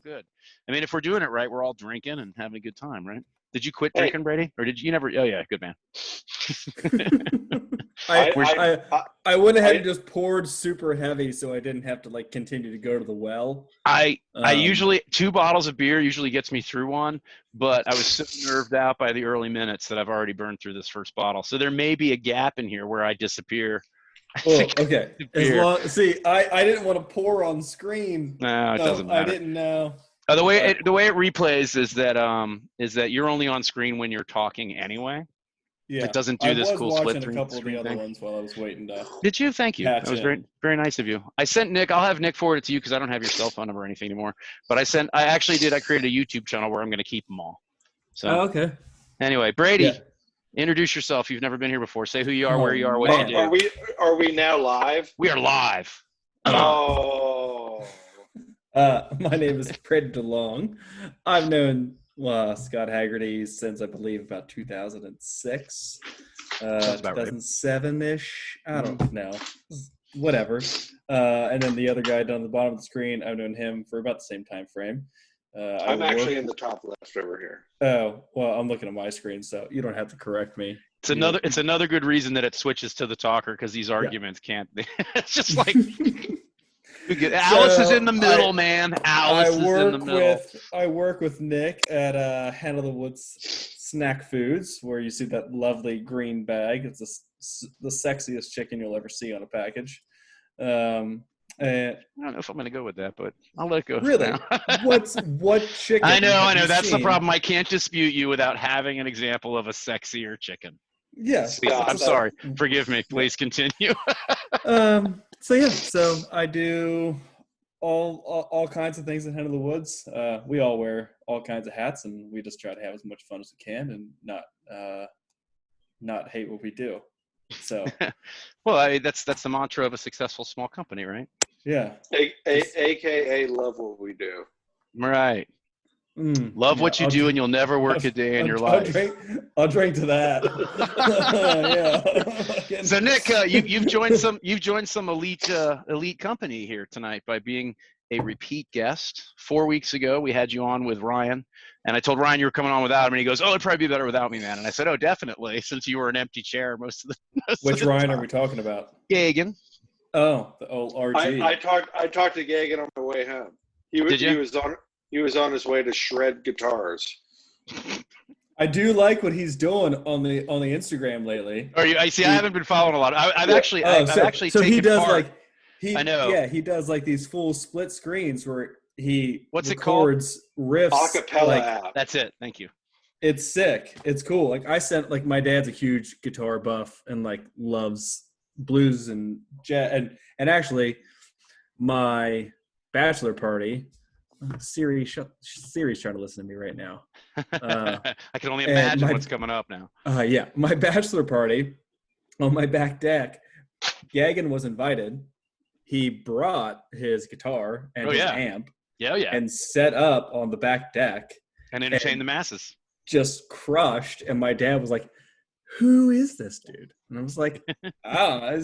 good. I mean, if we're doing it right, we're all drinking and having a good time, right? Did you quit Hey, drinking, Brady? Or did you never? Oh, yeah, good man. I, We're- I went ahead and I just poured super heavy so I didn't have to like continue to go to the well. I Um, usually 2 bottles of beer usually gets me through one, but I was so nerved out by the early minutes that I've already burned through this first bottle. So there may be a gap in here where I disappear. I Well, think I okay. As disappear. long I didn't want to pour on screen. No, it doesn't I matter. didn't know. The way But it replays is that you're only on screen when you're talking anyway. It yeah, doesn't I do this was cool split watching a couple of the screen other thing. ones while I was waiting to Did you? Thank you. That patch was in. very nice of you. I sent Nick. I'll have Nick forward it to you because I don't have your cell phone number or anything anymore. But I actually did. I created a YouTube channel where I'm going to keep them all. So Oh, okay. anyway, Brady, Yeah. introduce yourself. You've never been here before. Say who you are, Oh, where you are, what man. you are do. we now live? We are live. Oh, My name is Brady DeLong. I've known Scott Haggerty since I believe about 2006, Sounds about right. 2007-ish. I don't know. Whatever. And then the other guy down the bottom of the screen, I've known him for about the same time frame. I'm actually in the top left over here. Oh, well, I'm looking at my screen, so you don't have to correct me. It's another good reason that it switches to the talker because these arguments can't. It's just like Alice is in the middle, man. Alice is in the middle. I work with Nick at Handle the Woods Snack Foods, where you see that lovely green bag. It's the sexiest chicken you'll ever see on a package. And I don't know if I'm going to go with that, but I'll let it go. really, now. what chicken? I know. have you That's the seen? problem. I can't dispute you without having an example of a sexier chicken. Yes. Please, I'm that's- sorry. Forgive me. Please continue. So I do all kinds of things at Hen of the Woods. We all wear all kinds of hats, and we just try to have as much fun as we can and not hate what we do. So Well, that's the mantra of a successful small company, right? yeah, AKA love what we do. Right. Love what you do, and you'll never work a day in your life. I'll drink to that. Yeah. So Nick, you've joined some elite company here tonight by being a repeat guest. 4 weeks ago, we had you on with Ryan, and I told Ryan you were coming on without him, and he goes, "Oh, it'd probably be better without me, man." And I said, "Oh, definitely, since you were an empty chair most of the." Which Ryan are we talking about? Gagan. Oh, the old RG. I talked to Gagan on my way home. He was on his way to shred guitars. I do like what he's doing on the Instagram lately. I see. I haven't been following a lot. I've actually so he taken does part. like I know. Yeah, he does like these full split screens where he What's it called? records riffs. Acapella app. That's it. Thank you. It's sick. It's cool. Like my dad's a huge guitar buff and like loves blues and jazz. And actually, my bachelor party. Siri's trying to listen to me right now. I can only imagine what's coming up now. Yeah, my bachelor party on my back deck. Gagan was invited. He brought his guitar and his amp. Yeah. And set up on the back deck And entertain the masses. Just crushed. And my dad was like, "Who is this dude?" And I was like, "Oh,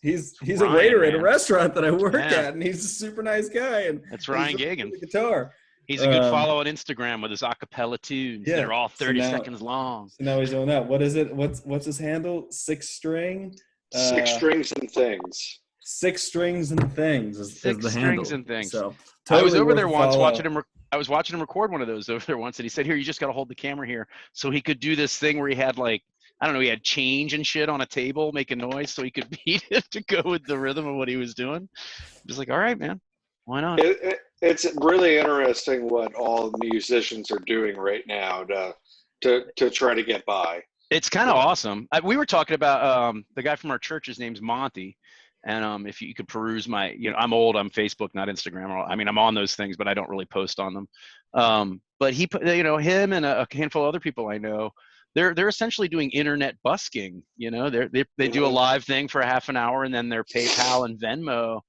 he's Ryan, a waiter at a restaurant that I work at, and he's a super nice guy." And that's Ryan Gagan. The guitar. He's a good follow on Instagram with his acapella tunes. Yeah. They're all 30 seconds long. So now he's doing that. What is it? What's his handle? Six Strings and Things. Six Strings and Things is the handle. Strings and Things. So totally I was over there once watching him. I was watching him record one of those over there once, and he said, "Here, you just got to hold the camera here," so he could do this thing where he had like. I don't know, he had change and shit on a table making noise so he could beat it to go with the rhythm of what he was doing. Just like, all right, man, why not? It's really interesting what all musicians are doing right now to try to get by. It's kind of awesome. We were talking about the guy from our church, his name's Monty. And if you could peruse I'm old, I'm Facebook, not Instagram. I mean, I'm on those things, but I don't really post on them. But he put, him and a handful of other people I know, they're essentially doing internet busking. They do a live thing for a half an hour, and then their PayPal and Venmo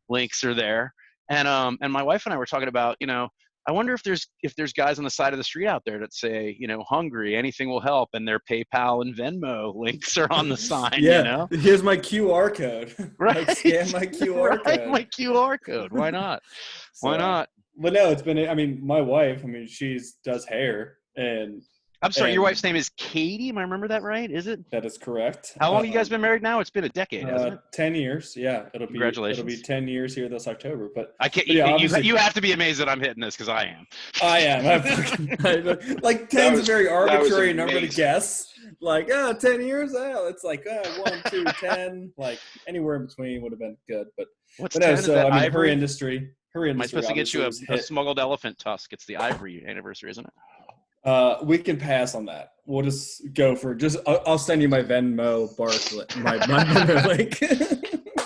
links are there. And my wife and I were talking about, I wonder if there's guys on the side of the street out there that say, hungry, anything will help, and their PayPal and Venmo links are on the sign. Yeah, here's my QR code. Right, scan my QR code. My QR code. Why not? Why not? But no, it's been. I mean, my wife. I mean, does hair, and I'm sorry, your wife's name is Katie. Am I remember that right? Is it? that is correct. How long have you guys been married now? It's been a decade, hasn't it? 10 years. Yeah, Congratulations. It'll be 10 years here this October. But I can't. but yeah, You have to be amazed that I'm hitting this because I am. I am. Like 10's a very arbitrary number to guess. Like 10 years. It's like 1, 2, 10. Like anywhere in between would have been good. But what's but no. 10? So I mean, her industry. Am I supposed to get you a smuggled elephant tusk? It's the ivory anniversary, isn't it? We can pass on that. We'll just go for I'll send you my Venmo Barclay, my Venmo link.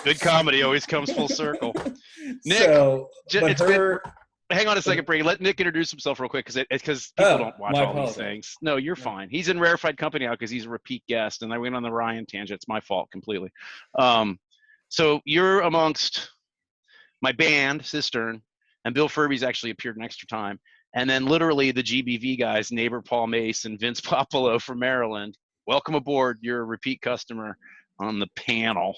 Good comedy always comes full circle. Nick, hang on a second, Brady. Let Nick introduce himself real quick because people don't watch all these things. No, you're fine. He's in rarefied company now because he's a repeat guest, and I went on the Ryan tangent. It's my fault completely. So you're amongst my band, Cistern, and Bill Furby's actually appeared an extra time. And then literally the GBV guys, neighbor Paul Mace and Vince Popolo from Maryland. Welcome aboard. You're a repeat customer on the panel.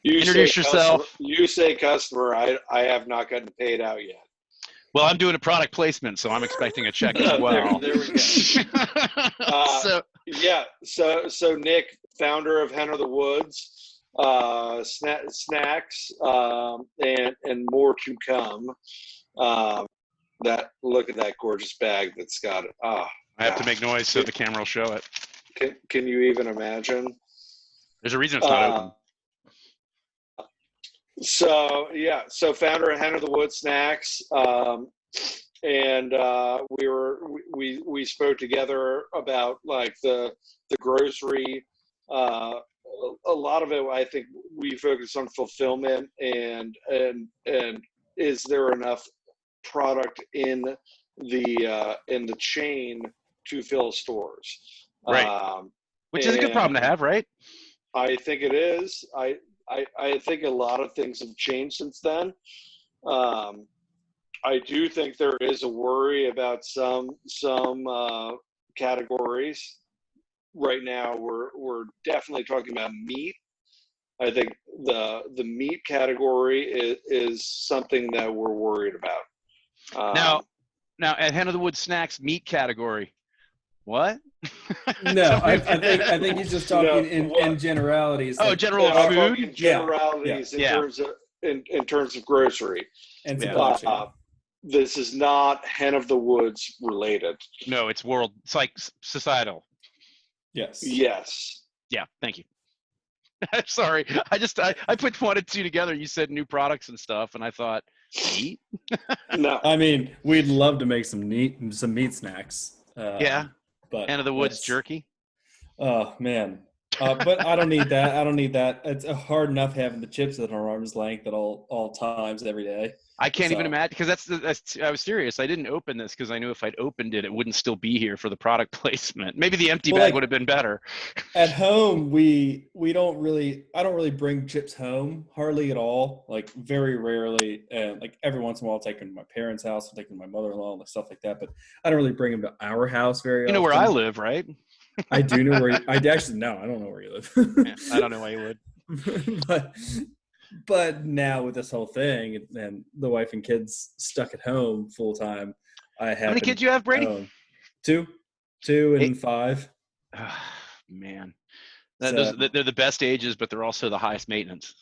Introduce yourself. You say customer. I have not gotten paid out yet. Well, I'm doing a product placement, so I'm expecting a check as well. there we go. So Nick, founder of Hen of the Woods, snacks, and more to come. Look at that gorgeous bag that's got it. I have to make noise so the camera will show it. Can you even imagine? There's a reason it's not open. So founder of Hen of the Woods Snacks, and we spoke together about like the grocery. A lot of it, I think, we focus on fulfillment and is there enough product in the chain to fill stores, right? Which is a good problem to have, right? I think it is. I think a lot of things have changed since then. I do think there is a worry about some categories. Right now, we're definitely talking about meat. I think the meat category is something that we're worried about. Now at Hen of the Woods Snacks meat category, what? No, I think he's just talking in generalities. Oh, general food. In generalities in terms of grocery. And this is not Hen of the Woods related. No, it's world. It's like societal. Yes. Yes. Yeah. Thank you. Sorry, I put 1 and 2 together. You said new products and stuff, and I thought meat. No, I mean we'd love to make some meat snacks. But Hen of the Woods jerky. Oh man, but I don't need that. It's hard enough having the chips at our arm's length at all times every day. I can't even imagine because I was serious. I didn't open this because I knew if I'd opened it, it wouldn't still be here for the product placement. Maybe the empty bag would have been better. At home, I don't really bring chips home hardly at all. Like very rarely, and like every once in a while, I'll take them to my parents' house, I'll take them to my mother-in-law, and stuff like that. But I don't really bring them to our house very often. You know where I live, right? I do know where. I don't know where you live. Yeah, I don't know why you would. But now with this whole thing and the wife and kids stuck at home full time, I have. How many kids you have, Brady? 2 and 5. Oh, man, they're the best ages, but they're also the highest maintenance.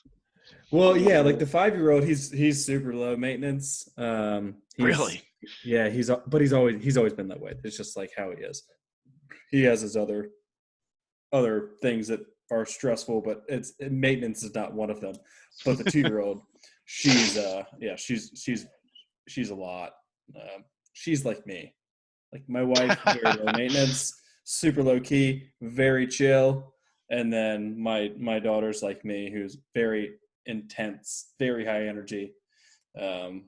Well, yeah, like the 5-year-old, he's super low maintenance. Really? Yeah, he's always been that way. It's just like how he is. He has his other things that are stressful, but maintenance is not one of them. But the 2-year-old, she's a lot. She's like me, like my wife, very low maintenance, super low key, very chill, and then my daughter's like me, who's very intense, very high energy. So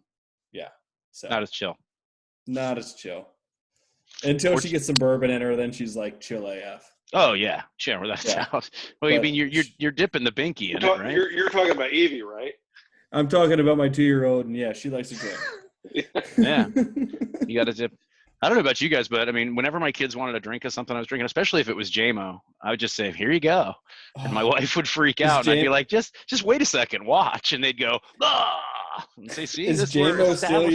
not as chill. Until she gets some bourbon in her, then she's like chill AF. Oh yeah, sure. That's out. Well, I mean, you're dipping the binky in it, right? You're talking about Evie, right? I'm talking about my 2-year-old, and yeah, she likes to drink. Yeah, you got to dip. I don't know about you guys, but I mean, whenever my kids wanted a drink of something I was drinking, especially if it was JMO, I would just say, "Here you go," and my wife would freak out, and I'd be like, "Just wait a second, watch," and they'd go, "Ah." and say, see, Is this we're JMO still establishing.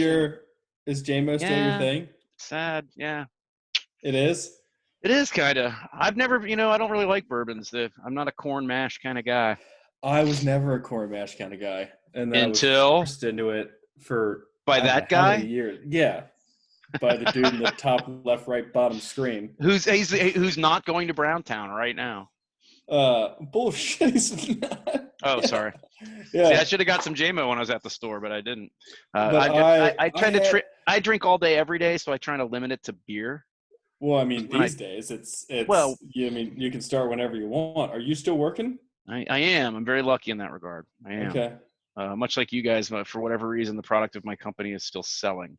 still your thing? Sad, yeah. It is. It is kind of. I've never, I don't really like bourbons. I'm not a corn mash kind of guy. I was never a corn mash kind of guy, and then I was Until forced into it for by I don't know that how many guy years. Yeah, by the dude in the top left, right, bottom screen. who's not going to Browntown right now. Bullshit. He's not. Oh, sorry. Yeah. See, I should have got some JMO when I was at the store, but I didn't. But I drink all day every day, so I try to limit it to beer. Well, I mean, these days it's well, I mean, you can start whenever you want. Are you still working? I am. I'm very lucky in that regard. I am. Okay. Much like you guys, for whatever reason, the product of my company is still selling.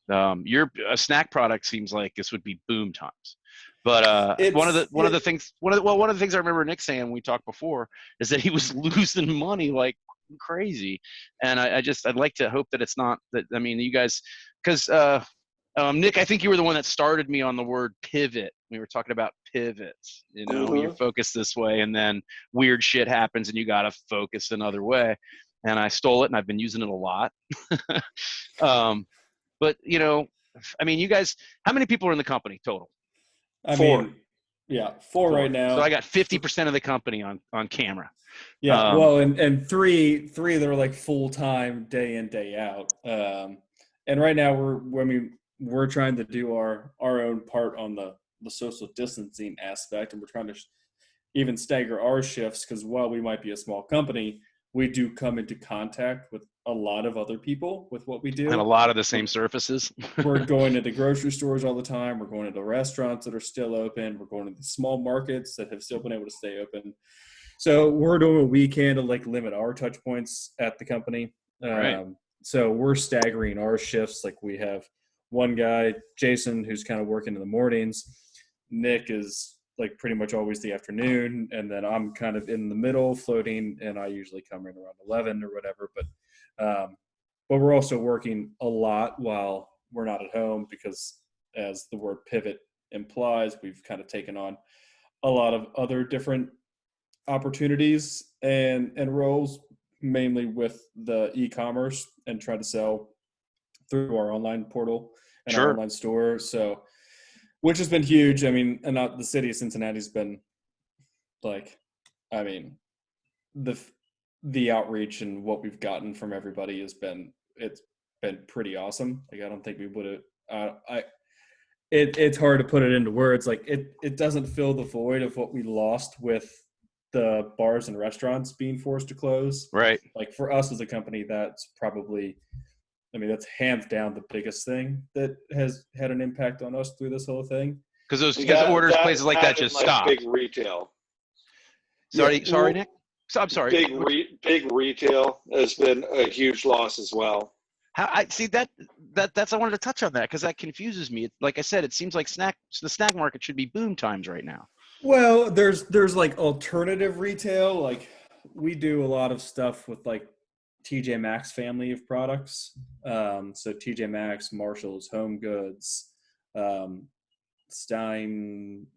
Your snack product seems like this would be boom times. But one of the things I remember Nick saying when we talked before is that he was losing money like crazy, and I'd like to hope that it's not that. I mean, you guys, because Nick, I think you were the one that started me on the word pivot. We were talking about pivots. You focus this way, and then weird shit happens, and you got to focus another way. And I stole it, and I've been using it a lot. But I mean, you guys, how many people are in the company total? Four. Four right now. So I got 50% of the company on camera. Yeah, well, and three that are like full time, day in, day out. And right now we're trying to do our own part on the social distancing aspect, and we're trying to even stagger our shifts because while we might be a small company, we do come into contact with a lot of other people with what we do. And a lot of the same surfaces. We're going into grocery stores all the time. We're going into restaurants that are still open. We're going to the small markets that have still been able to stay open. So we're doing what we can to like limit our touch points at the company. Right. So we're staggering our shifts. Like we have one guy, Jason, who's kind of working in the mornings. Nick is like pretty much always the afternoon, and then I'm kind of in the middle floating, and I usually come in around 11 or whatever. But we're also working a lot while we're not at home because, as the word pivot implies, we've kind of taken on a lot of other different opportunities and roles, mainly with the e-commerce and try to sell through our online portal and our online store. So, which has been huge. I mean, and not the city of Cincinnati's been like, I mean, the outreach and what we've gotten from everybody it's been pretty awesome. Like, I don't think we would have, it's hard to put it into words. Like it doesn't fill the void of what we lost with the bars and restaurants being forced to close. Right. Like for us as a company, that's probably, I mean, that's hands down the biggest thing that has had an impact on us through this whole thing. Because orders, places like that just stop. Big retail. Sorry, Nick. I'm sorry. Big retail has been a huge loss as well. How I see that's I wanted to touch on that because that confuses me. Like I said, it seems like the snack market should be boom times right now. Well, there's like alternative retail. Like we do a lot of stuff with like TJ Maxx family of products. So TJ Maxx, Marshalls, Home Goods, Stein,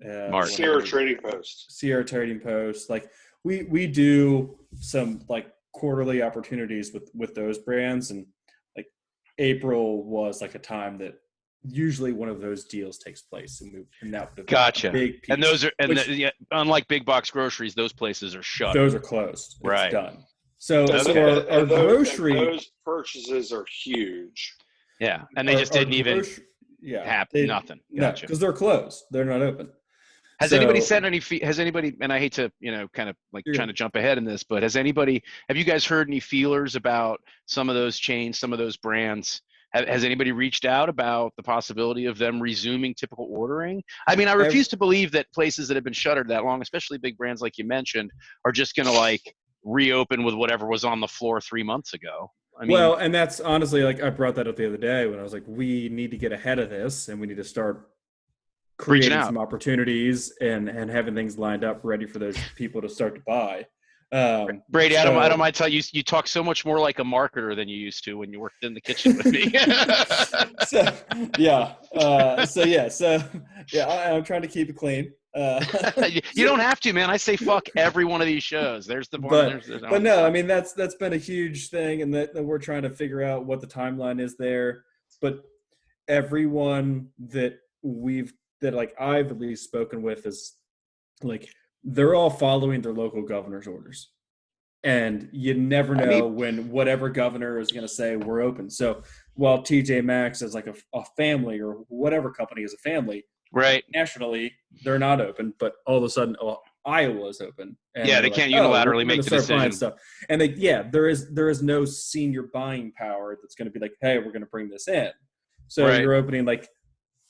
Sierra Trading Post. Like we do some like quarterly opportunities with those brands, and like April was like a time that usually one of those deals takes place, and that would have gotcha. Big piece, and those are unlike big box groceries, those places are shut. Those are closed. It's done. So, our those purchases are huge. Yeah, and they just didn't even have nothing. No, because they're closed. They're not open. Has anybody sent any? Has anybody? And I hate to, kind of like trying to jump ahead in this, but have you guys heard any feelers about some of those chains, some of those brands? Has anybody reached out about the possibility of them resuming typical ordering? I mean, I refuse to believe that places that have been shuttered that long, especially big brands like you mentioned, are just going to like reopen with whatever was on the floor 3 months ago. I mean, well, and that's honestly, like I brought that up the other day when I was like, we need to get ahead of this and we need to start creating some opportunities and having things lined up ready for those people to start to buy. Brady, I don't mind tell you, you talk so much more like a marketer than you used to when you worked in the kitchen with me. I'm trying to keep it clean. You don't have to, man. I say fuck every one of these shows. There's the one. But no, I mean that's been a huge thing, and that we're trying to figure out what the timeline is there. But everyone that I've at least spoken with is like they're all following their local governor's orders. And you never know when whatever governor is going to say we're open. So while TJ Maxx is like a family, or whatever company is a family, right? Nationally, they're not open, but all of a sudden, Iowa is open. And yeah, they can't unilaterally make the decision. Stuff. And there is no senior buying power that's going to be like, hey, we're going to bring this in. So you're opening like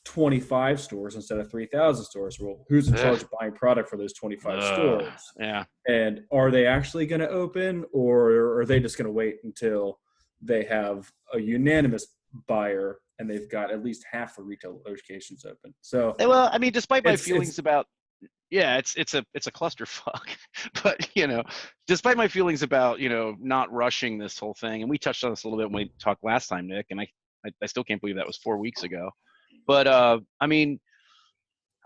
25 stores instead of 3,000 stores. Well, who's in charge of buying product for those 25 stores? Yeah. And are they actually going to open, or are they just going to wait until they have a unanimous buyer and they've got at least half the retail locations open? So, well, I mean, despite my feelings about, it's a clusterfuck, but despite my feelings about, not rushing this whole thing, and we touched on this a little bit when we talked last time, Nick, and I still can't believe that was 4 weeks ago. But I mean,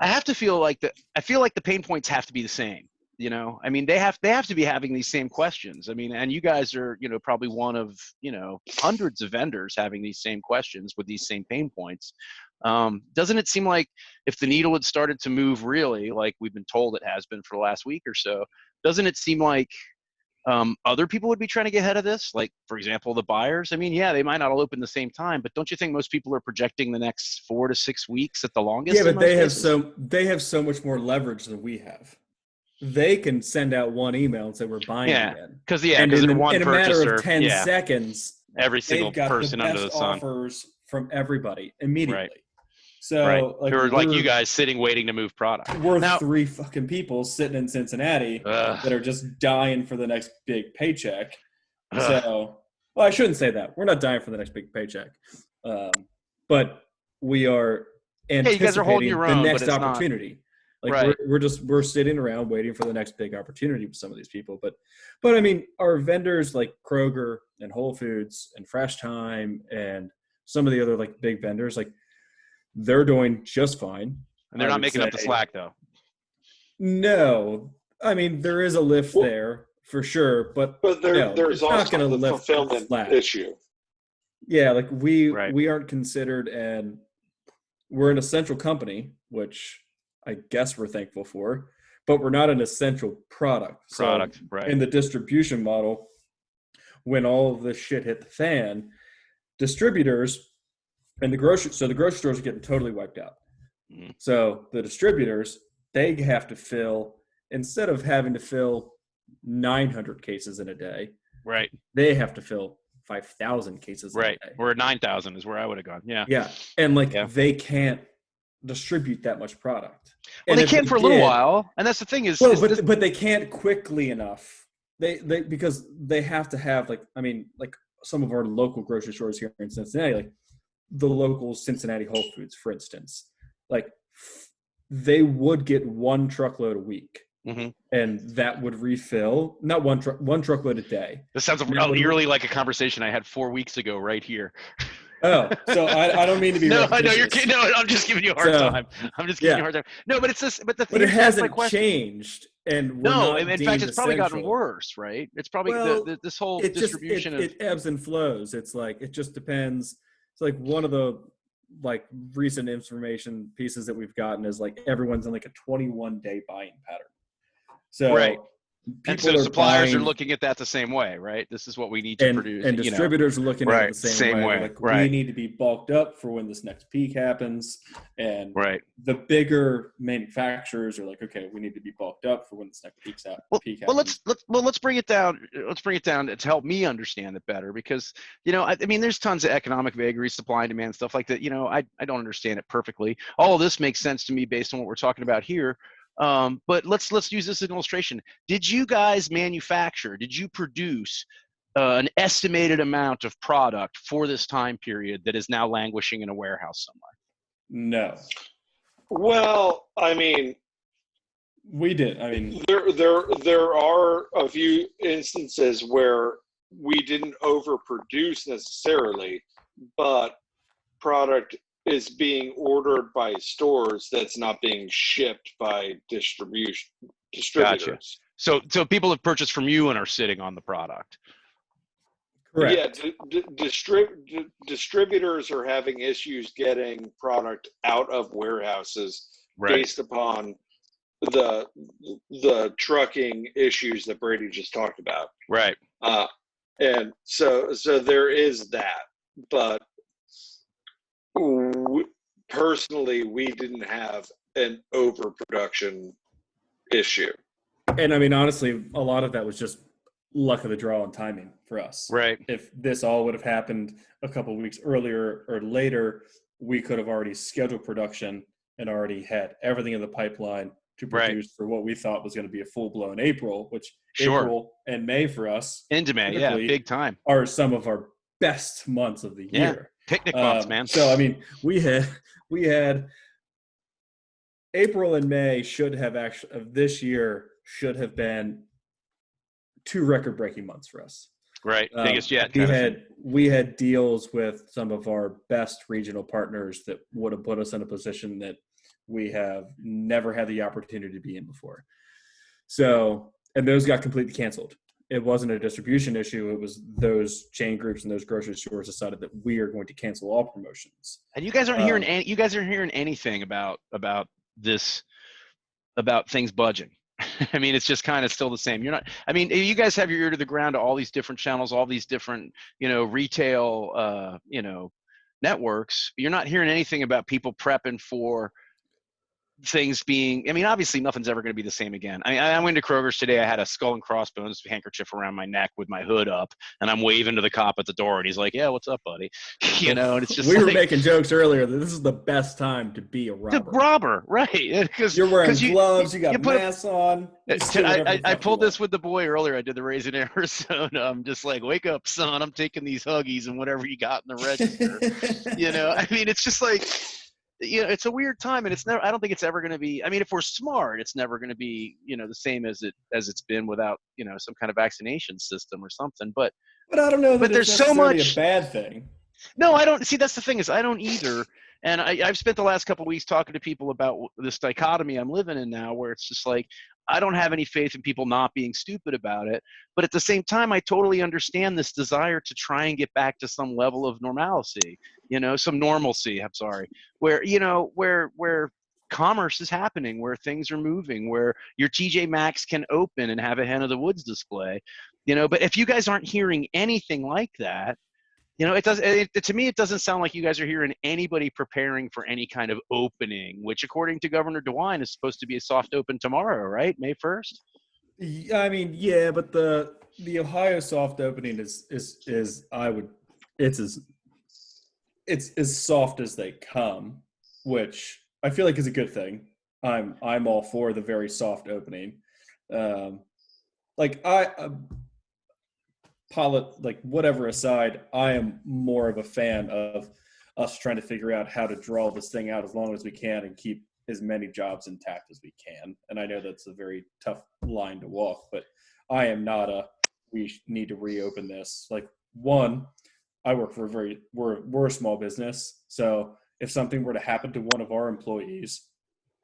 I feel like the pain points have to be the same. I mean, they have to be having these same questions. I mean, and you guys are, probably one of, hundreds of vendors having these same questions with these same pain points. Doesn't it seem like if the needle had started to move really, like we've been told it has been for the last week or so, doesn't it seem like other people would be trying to get ahead of this? Like, for example, the buyers. I mean, yeah, they might not all open the same time, but don't you think most people are projecting the next 4 to 6 weeks at the longest? Yeah, but they have so much more leverage than we have. They can send out one email and say we're buying again. Because they're one purchaser. In a matter of 10 seconds, every single person under the sun. Offers from everybody immediately. Right. So, like you guys sitting waiting to move product. We're 3 fucking people sitting in Cincinnati that are just dying for the next big paycheck. So, well, I shouldn't say that. We're not dying for the next big paycheck, but we are anticipating you guys are holding your own, the next opportunity. We're sitting around waiting for the next big opportunity with some of these people. But I mean, our vendors like Kroger and Whole Foods and Fresh Time and some of the other like big vendors, like, they're doing just fine. And they're not making up the slack, though. No. I mean, there is a lift there for sure, but there's also the fulfillment issue. Yeah, like we aren't considered, and we're an essential company, which I guess we're thankful for, but we're not an essential product. In the distribution model, when all of this shit hit the fan, distributors and the grocery stores are getting totally wiped out. Mm-hmm. So the distributors, they have to fill, instead of having to fill 900 cases in a day, right? They have to fill 5,000 cases in a day. Or 9,000 is where I would have gone. Yeah. Yeah. And they can't distribute that much product. Well, they can for a little while. And that's the thing is, but they can't quickly enough. They because they have to have like some of our local grocery stores here in Cincinnati, like the local Cincinnati Whole Foods, for instance, like they would get 1 truckload a week, and that would refill not one truckload a day. This sounds really like a conversation I had 4 weeks ago right here. Oh, so I don't mean to be. No, you're kidding. No, I'm just giving you a hard time. I'm just giving you a hard time. No, but it's this. But the thing it hasn't changed, and in fact, it's probably gotten worse, right? It's probably this whole distribution it ebbs and flows. It's like it just depends. It's like one of the recent information pieces that we've gotten is like everyone's in like a 21-day buying pattern. So and so suppliers are looking at that the same way, right? This is what we need to produce. And distributors are looking at it the same way. Like, we need to be bulked up for when this next peak happens. And the bigger manufacturers are like, okay, we need to be bulked up for when this next peak happens. Let's bring it down. Let's bring it down to help me understand it better, because I mean, there's tons of economic vagaries, supply and demand, stuff like that. I don't understand it perfectly. All of this makes sense to me based on what we're talking about here. But let's use this as an illustration. Did you guys did you produce an estimated amount of product for this time period that is now languishing in a warehouse somewhere? No. Well, I mean, we did. I mean, there are a few instances where we didn't overproduce necessarily, but product is being ordered by stores that's not being shipped by distributors. Gotcha. So people have purchased from you and are sitting on the product. Correct. Yeah, distributors are having issues getting product out of warehouses based upon the trucking issues that Brady just talked about. Right. And so there is that, but personally, we didn't have an overproduction issue. And I mean, honestly, a lot of that was just luck of the draw and timing for us. Right. If this all would have happened a couple of weeks earlier or later, we could have already scheduled production and already had everything in the pipeline to produce for what we thought was going to be a full-blown April, which April and May for us, into May, yeah, big time, are some of our best months of the year. Picnic months, man. So I mean, we had April and May of this year should have been 2 record-breaking months for us. Right, biggest yet. We had deals with some of our best regional partners that would have put us in a position that we have never had the opportunity to be in before. So, and those got completely canceled. It wasn't a distribution issue. It was those chain groups and those grocery stores decided that we are going to cancel all promotions. And you guys aren't hearing anything about this, about things budging. I mean, it's just kind of still the same. You're not, I mean, you guys have your ear to the ground to all these different channels, all these different, retail, networks. You're not hearing anything about people prepping for things being, I mean, obviously nothing's ever going to be the same again. I mean, I went to Kroger's today. I had a skull and crossbones handkerchief around my neck with my hood up, and I'm waving to the cop at the door, and he's like, "Yeah, what's up, buddy?" And it's just we were making jokes earlier that this is the best time to be a robber. The robber, right? Because you're wearing gloves, you got masks on. I pulled this with the boy earlier. I did the Raising Arizona. I'm just like, "Wake up, son! I'm taking these Huggies and whatever you got in the register." I mean, it's just like. It's a weird time, and I don't think it's ever going to be, I mean, if we're smart, it's never going to be, the same as it's been without, some kind of vaccination system or something. But I don't know that there's so much a bad thing. No, I don't see. That's the thing is I don't either. And I've spent the last couple of weeks talking to people about this dichotomy I'm living in now, where it's just like, I don't have any faith in people not being stupid about it. But at the same time, I totally understand this desire to try and get back to some level of normalcy, some normalcy, I'm sorry, where, where commerce is happening, where things are moving, where your TJ Maxx can open and have a Hen of the Woods display, but if you guys aren't hearing anything like that, to me, it doesn't sound like you guys are hearing anybody preparing for any kind of opening, which according to Governor DeWine is supposed to be a soft open tomorrow, right? May 1st? I mean, yeah, but the Ohio soft opening is as soft as they come, which I feel like is a good thing. I'm all for the very soft opening. Whatever aside, I am more of a fan of us trying to figure out how to draw this thing out as long as we can and keep as many jobs intact as we can. And I know that's a very tough line to walk, but I am not we need to reopen this. Like, one, I work for we're a small business. So if something were to happen to one of our employees,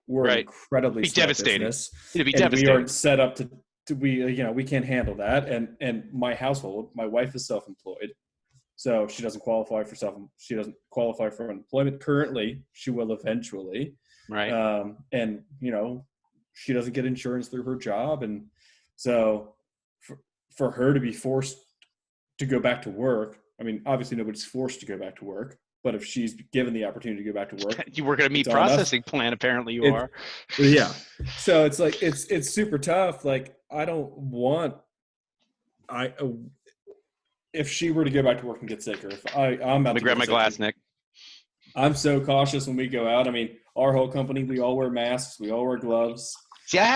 we're incredibly devastating. It'd be and devastating. We aren't set up to we can't handle that. And my household, my wife is self-employed, so she doesn't qualify for employment currently. She will eventually, right? And she doesn't get insurance through her job, and so for her to be forced to go back to work, I mean, obviously nobody's forced to go back to work, but if she's given the opportunity to go back to work, you work at a meat processing plant. Apparently, you are. Yeah. So it's like it's super tough. Like, I don't want. If she were to go back to work and get sick, or if I'm about to grab my glass, Nick. I'm so cautious when we go out. I mean, our whole company, we all wear masks, we all wear gloves. See, I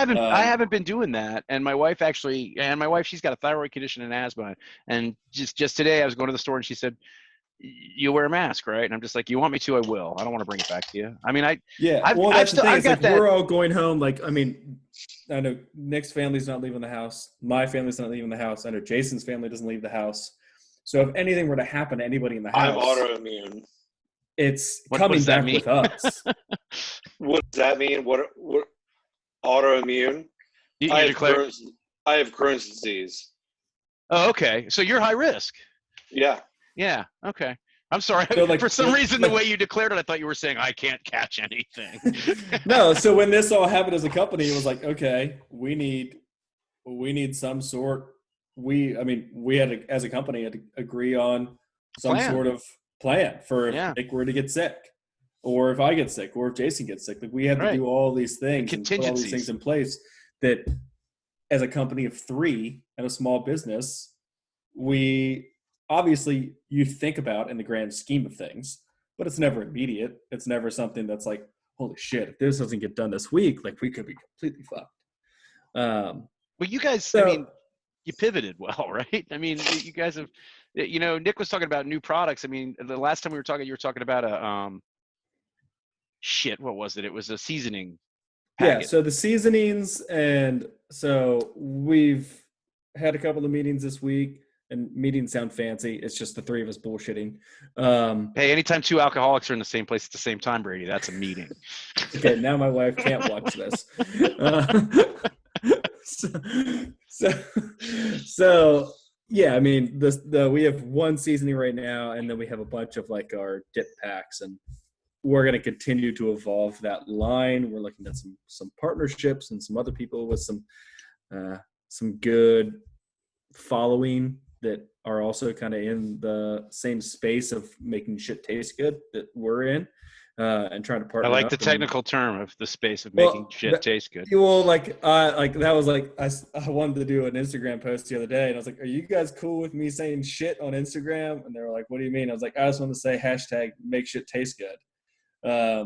haven't been doing that, and my wife she's got a thyroid condition and asthma, and just today I was going to the store and she said, "You wear a mask, right?" And I'm just like, "You want me to? I will. I don't want to bring it back to you." I mean, I've got that. We're all going home. Like, I mean, I know Nick's family's not leaving the house. My family's not leaving the house. I know Jason's family doesn't leave the house. So if anything were to happen to anybody in the house, I'm autoimmune. it's What coming does that back mean? with us. What does that mean? What autoimmune? You I have declare. Crohn's disease. Oh, okay. So you're high risk. Yeah. Yeah. Okay. I'm sorry. So, like, For some reason, the like- way you declared it, I thought you were saying I can't catch anything. No, so when this all happened as a company, it was like, okay, we need some sort. We had to, as a company, had to agree on some Plan. sort of plan for if Yeah. Nick were to get sick, or if I get sick, or if Jason gets sick. Like, we had to Right. do all these things and put all these Contingencies. things in place that, as a company of 3 and a small business, we obviously you think about in the grand scheme of things, but it's never immediate. It's never something that's like, holy shit, if this doesn't get done this week, like, we could be completely fucked. Well, you guys, So- I mean, you pivoted well, right? I mean, you guys have, Nick was talking about new products. I mean, the last time we were talking, you were talking about what was it? It was a seasoning packet. Yeah, so the seasonings, and so we've had a couple of meetings this week, and meetings sound fancy. It's just the 3 of us bullshitting. Hey, anytime 2 alcoholics are in the same place at the same time, Brady, that's a meeting. Okay, now my wife can't watch this. So yeah, I mean, we have one seasoning right now, and then we have a bunch of like our dip packs, and we're going to continue to evolve that line. We're looking at some partnerships and some other people with some good following that are also kind of in the same space of making shit taste good that we're in, and trying to partner. I like up the and- technical term of the space of making shit taste good. Well, like that was like I wanted to do an Instagram post the other day, and I was like, "Are you guys cool with me saying shit on Instagram?" And they were like, "What do you mean?" I was like, "I just want to say hashtag make shit taste good." Yeah,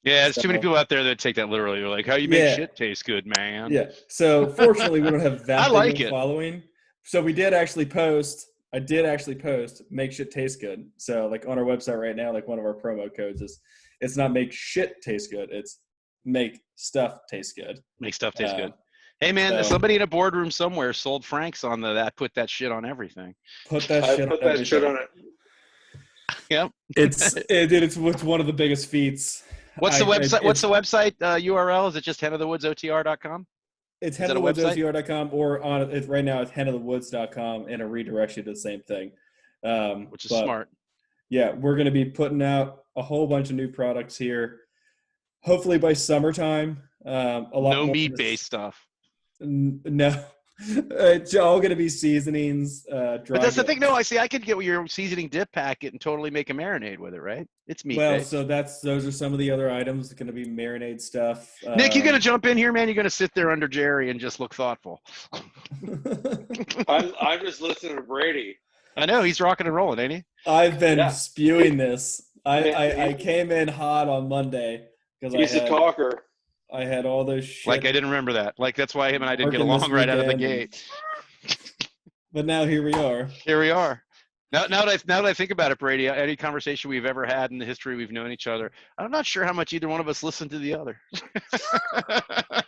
there's too many people out there that take that literally. They're like, "How you make shit taste good, man?" Yeah. So fortunately, we don't have that I big like of a it. following. So we did actually post. I did actually post make shit taste good. So like on our website right now, like one of our promo codes is, it's not make shit taste good. It's make stuff taste good. Make stuff taste good. Hey man, somebody in a boardroom somewhere sold Franks on that. Put that shit on everything. Put that shit. Put that shit on it. Yep. It's one of the biggest feats. What's the website? What's the website URL? Is it just henofthewoodsotr.com? It's henofthewoodsotr.com, or on it right now it's henofthewoods.com, and it redirects you to the same thing. Which is smart. Yeah, we're going to be putting out a whole bunch of new products here, hopefully by summertime. A lot no more meat-based stuff. No, it's all going to be seasonings. But that's the thing. No, I could get your seasoning dip packet and totally make a marinade with it, right? It's meat-based. Well, so those are some of the other items. It's going to be marinade stuff. Nick, you going to jump in here, man? You're going to sit there under Jerry and just look thoughtful. I'm just listening to Brady. I know he's rocking and rolling, ain't he? I've been spewing this. I came in hot on Monday because he's a talker. I had all those shit. Like, I didn't remember that. Like, that's why him and I didn't get along right out of the gate. But now here we are. Here we are. Now that I think about it, Brady, any conversation we've ever had in the history we've known each other, I'm not sure how much either one of us listened to the other.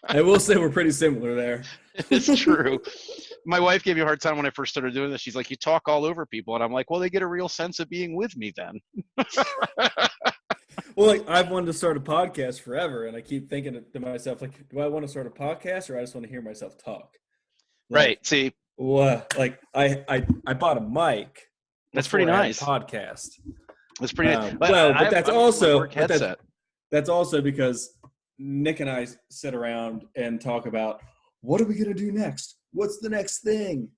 I will say we're pretty similar there. It's true. My wife gave me a hard time when I first started doing this. She's like, you talk all over people. And I'm like, well, they get a real sense of being with me then. Well, like, I've wanted to start a podcast forever, and I keep thinking to myself, like, do I want to start a podcast, or I just want to hear myself talk? Like, Right. See, like I bought a mic. That's pretty nice. Podcast. That's pretty nice. But that's also headset. that's also because Nick and I sit around and talk about, what are we gonna do next? What's the next thing?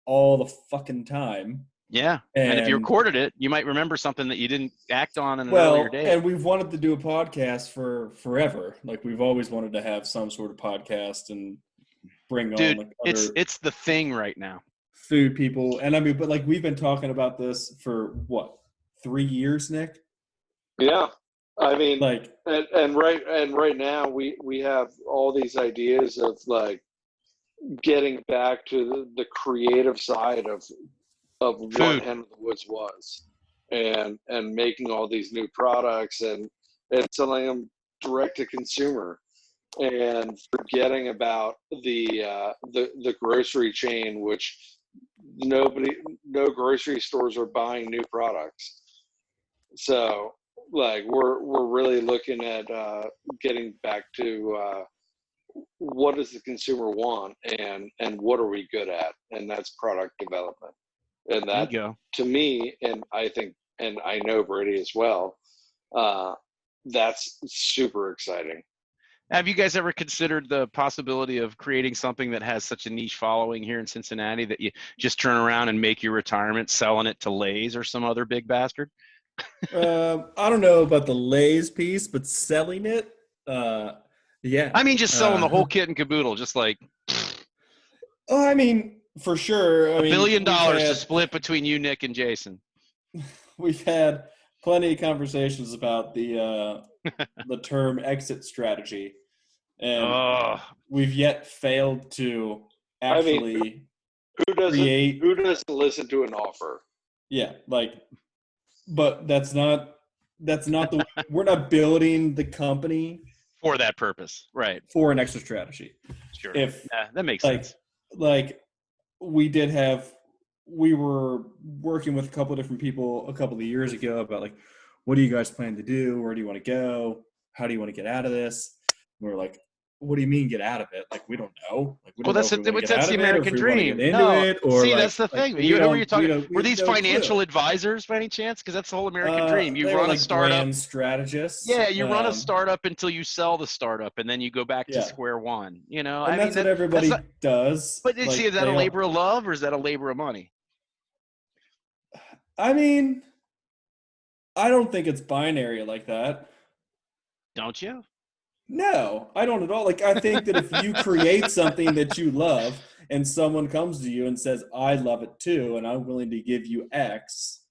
All the fucking time. Yeah, and if you recorded it, you might remember something that you didn't act on in an earlier day. And we've wanted to do a podcast for forever. Like, we've always wanted to have some sort of podcast and bring on like other it's the thing right now. Food people, and I mean, but like, we've been talking about this for what, 3 years, Nick? Yeah, I mean, like, and right now we have all these ideas of like getting back to the creative side of what Food. Hen of the Woods was, and making all these new products and selling them direct to consumer, and forgetting about the grocery chain, which no grocery stores are buying new products. So like we're really looking at getting back to what does the consumer want, and what are we good at, and that's product development. And There you that, go. to me, and I think, and I know Brady as well, that's super exciting. Have you guys ever considered the possibility of creating something that has such a niche following here in Cincinnati that you just turn around and make your retirement selling it to Lay's or some other big bastard? I don't know about the Lay's piece, but selling it, yeah. I mean, just selling the whole kit and caboodle, just like Oh, I mean, for sure. I $1 mean, billion to split between you, Nick, and Jason. we've had plenty of conversations about the term exit strategy, and Oh, we've yet failed to actually Who create. doesn't listen to an offer? Yeah, like, but that's not the. We're not building the company for that purpose, right? for an exit strategy. Sure. If Yeah, that makes like sense. like we were working with a couple of different people a couple of years ago about like, what do you guys plan to do? Where do you want to go? How do you want to get out of this? And we're like, what do you mean get out of it? Like, we don't know. Like, we Well, don't know if we want to get that's out the of it or if American we want to get dream. into No, it or see, like, that's the thing. we You know what you're don't, talking. we Were have these no financial clue. advisors by any chance? Because that's the whole American dream. You They run were a like startup. brand strategists. Yeah, you run a startup until you sell the startup, and then you go back to Yeah. square one. You know, And I that's mean, what everybody that's not, does. but Like, see, is that a they all, labor of love or is that a labor of money? I mean, I don't think it's binary like that. Don't you? No, I don't at all. Like, I think that if you create something that you love and someone comes to you and says, I love it too, and I'm willing to give you X,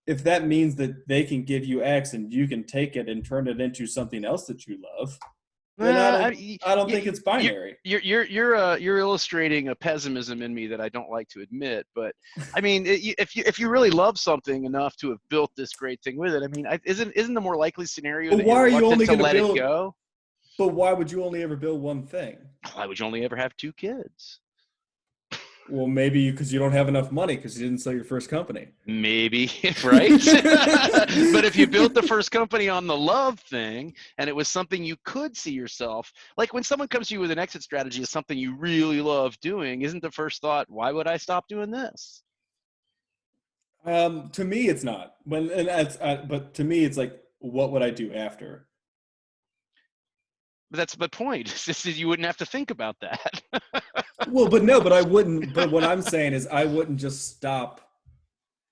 if that means that they can give you X and you can take it and turn it into something else that you love, then I don't think it's binary. You're illustrating a pessimism in me that I don't like to admit. But I mean, if you really love something enough to have built this great thing with it, I mean, isn't the more likely scenario But that why you're are you reluctant only to going to let it build? go? But why would you only ever build one thing? Why would you only ever have 2 kids? Well, maybe because you don't have enough money because you didn't sell your first company. Maybe, right? But if you built the first company on the love thing and it was something you could see yourself, like when someone comes to you with an exit strategy is something you really love doing, isn't the first thought, why would I stop doing this? To me, it's not. But to me, it's like, what would I do after? But that's my point. It's just that you wouldn't have to think about that. Well, but I wouldn't. But what I'm saying is, I wouldn't just stop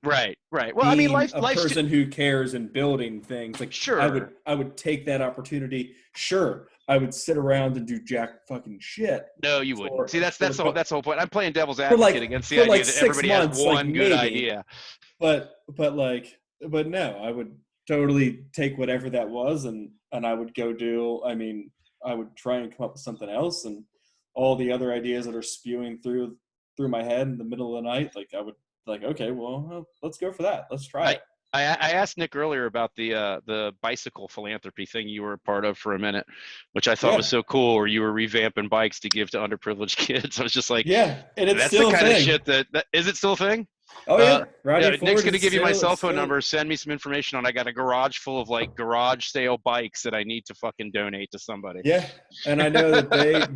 Right. Well, I mean, being a person who cares and building things. Like, sure. I would take that opportunity. Sure, I would sit around and do jack fucking shit. No, you wouldn't. See, that's the whole point. I'm playing devil's for advocate against the for idea like that 6 everybody has months, like one good maybe. idea. But no, I would totally take whatever that was and I would go do. I mean, I would try and come up with something else, and all the other ideas that are spewing through my head in the middle of the night, like I would like, okay, well, let's go for that. Let's try it. I asked Nick earlier about the bicycle philanthropy thing you were a part of for a minute, which I thought was so cool, where you were revamping bikes to give to underprivileged kids. I was just like, yeah, and it's that's still the kind a of thing. shit that is it still a thing? Oh yeah, Nick's gonna give you my cell phone number. Send me some information on. I got a garage full of like garage sale bikes that I need to fucking donate to somebody. Yeah, and I know that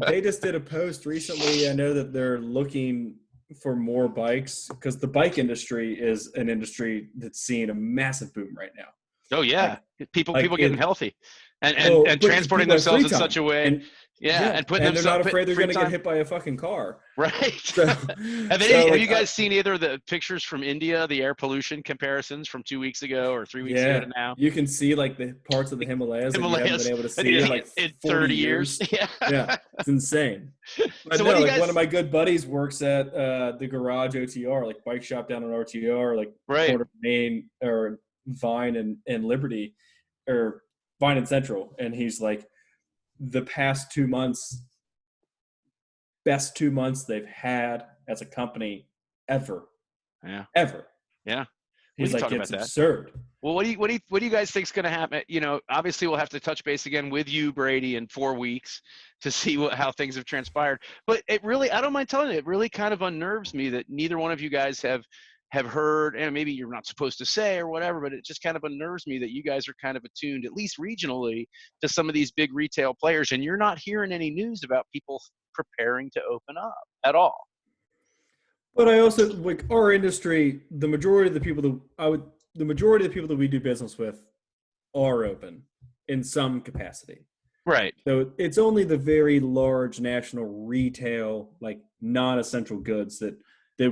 they just did a post recently. I know that they're looking for more bikes because the bike industry is an industry that's seeing a massive boom right now. Oh yeah, like, people getting healthy and transporting themselves in such a way. And putting and they're not themselves afraid they're going to time. get hit by a fucking car. Right. So, have you guys seen either the pictures from India, the air pollution comparisons from 2 weeks ago or 3 weeks ago to now? You can see like the parts of the Himalayas that you haven't been able to see in like 30 years. Yeah, it's insane. But so no, one of my good buddies works at the Garage OTR, like bike shop down on RTR, like corner Main or Vine and Liberty, or Vine and Central, and he's like, the past 2 months, best 2 months they've had as a company ever. Yeah. Ever. Yeah. He's like, it's absurd. Well, what do you guys think is going to happen? You know, obviously we'll have to touch base again with you, Brady, in 4 weeks to see how things have transpired. But it really, I don't mind telling you, it really kind of unnerves me that neither one of you guys have have heard, and maybe you're not supposed to say or whatever, but it just kind of unnerves me that you guys are kind of attuned, at least regionally, to some of these big retail players, and you're not hearing any news about people preparing to open up at all. But I also like our industry. The majority of the people that we do business with are open in some capacity. Right. So it's only the very large national retail, like non-essential goods that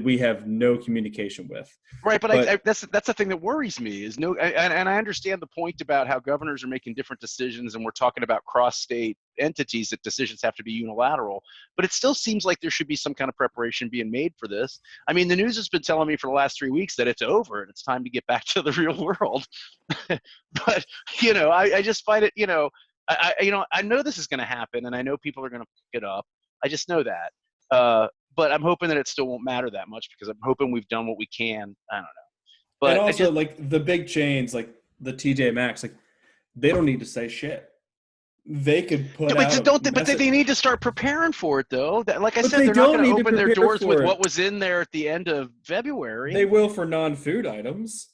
we have no communication with. Right, but that's the thing that worries me is and I understand the point about how governors are making different decisions, and we're talking about cross-state entities that decisions have to be unilateral, but it still seems like there should be some kind of preparation being made for this. I mean, the news has been telling me for the last 3 weeks that it's over and it's time to get back to the real world. But I just find it, I know this is going to happen, and I know people are going to pick it up. I just know that. But I'm hoping that it still won't matter that much, because I'm hoping we've done what we can. I don't know. But and also, like the big chains, like the TJ Maxx, like they don't need to say shit. They could put out. But they need to start preparing for it, though. Like I But said, they're not going to open their doors with it. what was in there at the end of February. They will for non-food items.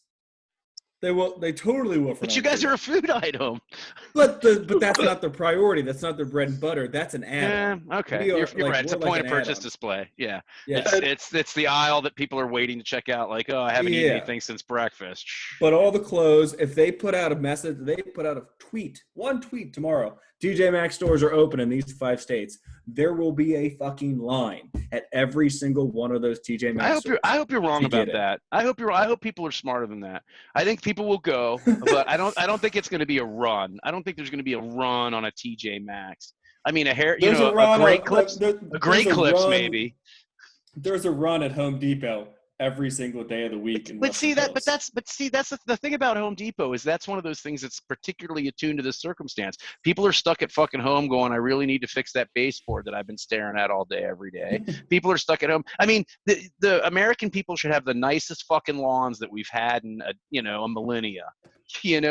They will. They totally will. But you guys are a food item. But that's not their priority. That's not their bread and butter. That's an add-on. Okay, you're right. It's a point of purchase display. Yeah. It's the aisle that people are waiting to check out. Like, oh, I haven't eaten anything since breakfast. But all the clothes, if they put out a message, they put out a tweet, one tweet tomorrow. TJ Maxx stores are open in these 5 states. There will be a fucking line at every single one of those TJ Maxx stores. I hope you're wrong about that. I hope people are smarter than that. I think people will go, but I don't think it's going to be a run. I don't think there's going to be a run on a TJ Maxx. I mean, a Great Clips, maybe. There's a run at Home Depot every single day of the week. That's the thing about Home Depot is that's one of those things that's particularly attuned to this circumstance. People are stuck at fucking home going, I really need to fix that baseboard that I've been staring at all day, every day. People are stuck at home. I mean, the American people should have the nicest fucking lawns that we've had in a millennia. People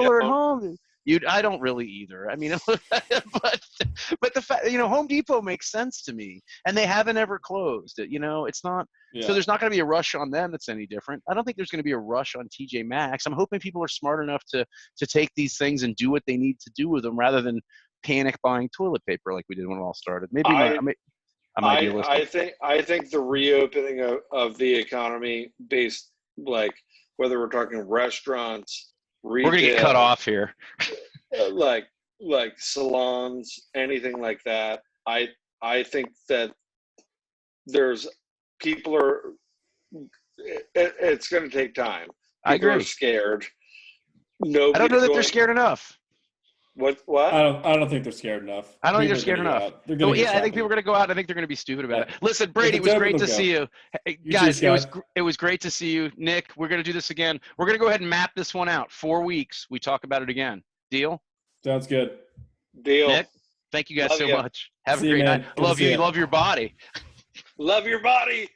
are at home. I don't really either. I mean, but the fact, Home Depot makes sense to me, and they haven't ever closed. It's not. Yeah. So there's not going to be a rush on them that's any different. I don't think there's going to be a rush on TJ Maxx. I'm hoping people are smart enough to take these things and do what they need to do with them, rather than panic buying toilet paper like we did when it all started. Maybe I'm idealistic. I think the reopening of the economy, based, like, whether we're talking restaurants, retail, we're gonna get cut off here. like salons, anything like that. I think that it's going to take time. I agree. People are scared. I don't know that they're scared enough. What? I don't think they're scared enough. I don't think they're scared enough. I think people are going to go out. I think they're going to be stupid about it. Listen, Brady, it was great to see you. Hey, guys, it was great to see you. Nick, we're going to do this again. We're going to go ahead and map this one out. 4 weeks. We talk about it again. Deal? Sounds good. Deal. Nick, thank you guys so much. Have a great night. I love you. You love your body. Love your body.